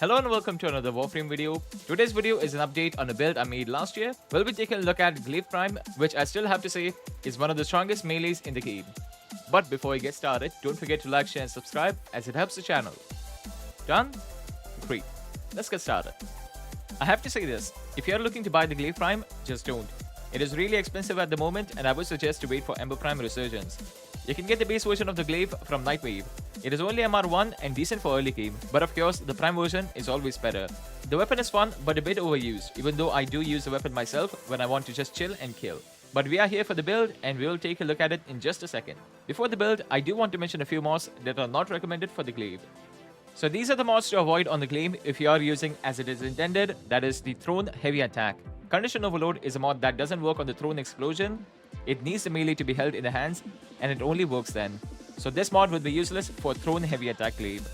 Hello and welcome to another Warframe video. Today's video is an update on a build I made last year. We'll be taking a look at Glaive Prime, which I still have to say is one of the strongest melees in the game. But before we get started, don't forget to like, share and subscribe as it helps the channel. Done? Great. Let's get started. I have to say this, if you are looking to buy the Glaive Prime, just don't. It is really expensive at the moment and I would suggest to wait for Ember Prime Resurgence. You can get the base version of the Glaive from Nightwave. It is only MR1 and decent for early game, but of course the Prime version is always better. The weapon is fun but a bit overused, even though I do use the weapon myself when I want to just chill and kill. But we are here for the build and we will take a look at it in just a second. Before the build, I do want to mention a few mods that are not recommended for the Glaive. So these are the mods to avoid on the Glaive if you are using as it is intended, that is the Thrown Heavy Attack. Condition Overload is a mod that doesn't work on the Thrown Explosion. It needs the melee to be held in the hands and it only works then. So this mod would be useless for Thrown Heavy Attack Glaive.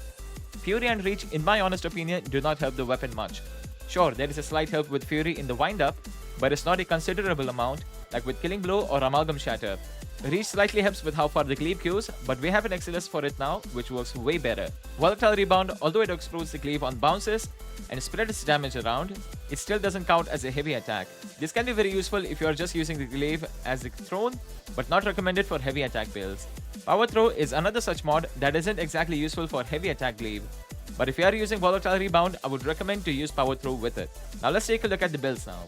Fury and Reach, in my honest opinion, do not help the weapon much. Sure, there is a slight help with Fury in the wind-up, but it's not a considerable amount like with Killing Blow or Amalgam Shatter. Reach slightly helps with how far the Glaive goes, but we have an XLS for it now, which works way better. Volatile Rebound, although it explodes the Glaive on bounces and spreads its damage around, it still doesn't count as a heavy attack. This can be very useful if you are just using the Glaive as the Thrown, but not recommended for heavy attack builds. Power Throw is another such mod that isn't exactly useful for heavy attack Glaive. But if you are using Volatile Rebound, I would recommend to use Power Throw with it. Now let's take a look at the builds now.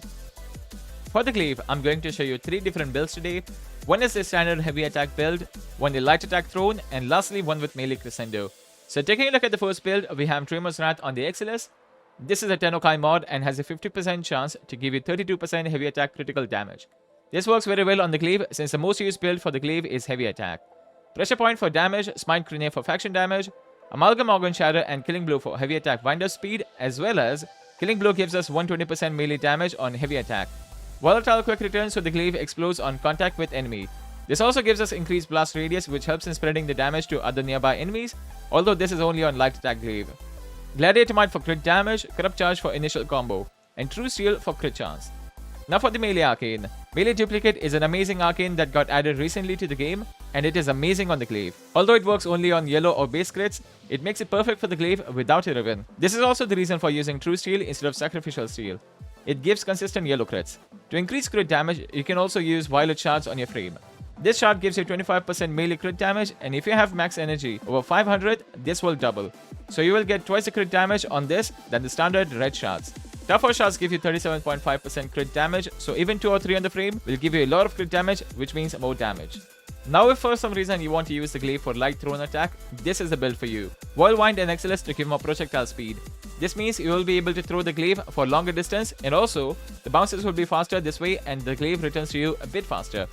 For the Glaive, I'm going to show you 3 different builds today. One is the standard heavy attack build, one the light attack Thrown, and lastly one with melee Crescendo. So taking a look at the first build, we have Tremor's Wrath on the XLS. This is a Tenno mod and has a 50% chance to give you 32% heavy attack critical damage. This works very well on the Glaive since the most used build for the Glaive is heavy attack. Pressure Point for damage, Smite Grenade for faction damage, Amalgam Organ Shatter and Killing Blow for heavy attack wind-up speed, as well as Killing Blow gives us 120% melee damage on heavy attack. Volatile Quick Return so the Glaive explodes on contact with enemy. This also gives us increased blast radius which helps in spreading the damage to other nearby enemies, although this is only on light attack Glaive. Gladiator Might for crit damage, Corrupt Charge for initial combo, and True Steel for crit chance. Now for the Melee Arcane. Melee Duplicate is an amazing arcane that got added recently to the game, and it is amazing on the Glaive. Although it works only on yellow or base crits, it makes it perfect for the Glaive without a ribbon. This is also the reason for using True Steel instead of Sacrificial Steel. It gives consistent yellow crits. To increase crit damage, you can also use Violet Shards on your frame. This shard gives you 25% melee crit damage, and if you have max energy over 500, this will double. So you will get twice the crit damage on this than the standard red shards. Tougher shards give you 37.5% crit damage, so even 2 or 3 on the frame will give you a lot of crit damage, which means more damage. Now if for some reason you want to use the Glaive for light thrown attack, this is the build for you. Whirlwind and XLS to give more projectile speed. This means you will be able to throw the Glaive for longer distance, and also the bounces will be faster this way and the Glaive returns to you a bit faster.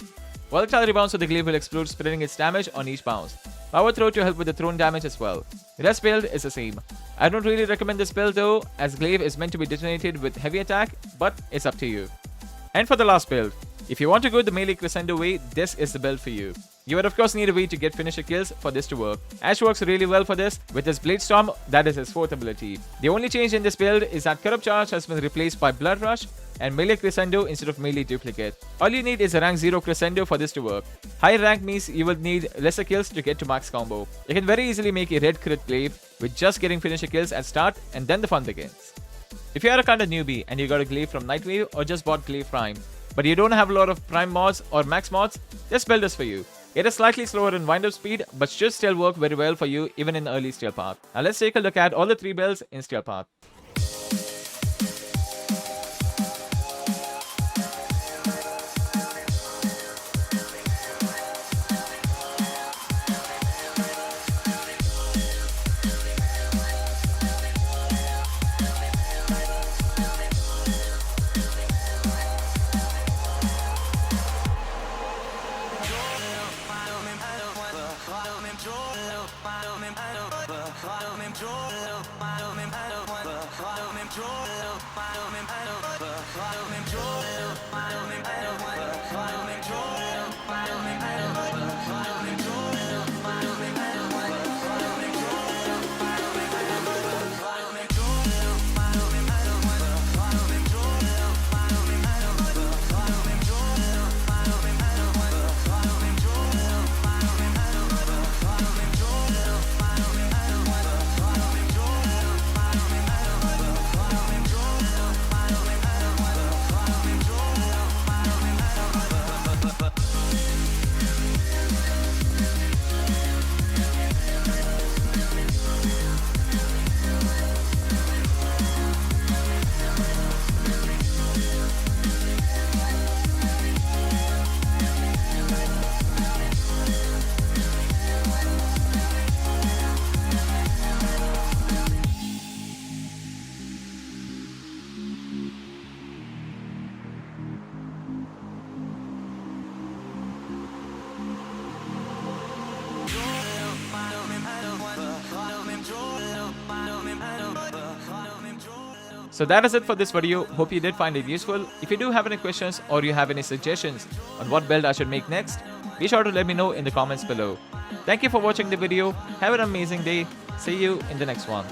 Volatile Rebound so the Glaive will explode, spreading its damage on each bounce. Power Throw to help with the thrown damage as well. The rest build is the same. I don't really recommend this build though, as Glaive is meant to be detonated with heavy attack, but it's up to you. And for the last build, if you want to go the melee Crescendo way, this is the build for you. You would of course need a way to get finisher kills for this to work. Ash works really well for this with his Blade Storm, that is his 4th ability. The only change in this build is that Corrupt Charge has been replaced by Blood Rush and melee Crescendo instead of melee Duplicate. All you need is a rank 0 Crescendo for this to work. High rank means you will need lesser kills to get to max combo. You can very easily make a red crit Glaive with just getting finisher kills at start, and then the fun begins. If you are a kind of newbie and you got a Glaive from Nightwave or just bought Glaive Prime, but you don't have a lot of Prime mods or max mods, this build is for you. It is slightly slower in wind-up speed, but should still work very well for you even in early Steel Path. Now let's take a look at all the 3 builds in Steel Path. So that is it for this video. Hope you did find it useful. If you do have any questions or you have any suggestions on what build I should make next, be sure to let me know in the comments below. Thank you for watching the video. Have an amazing day. See you in the next one.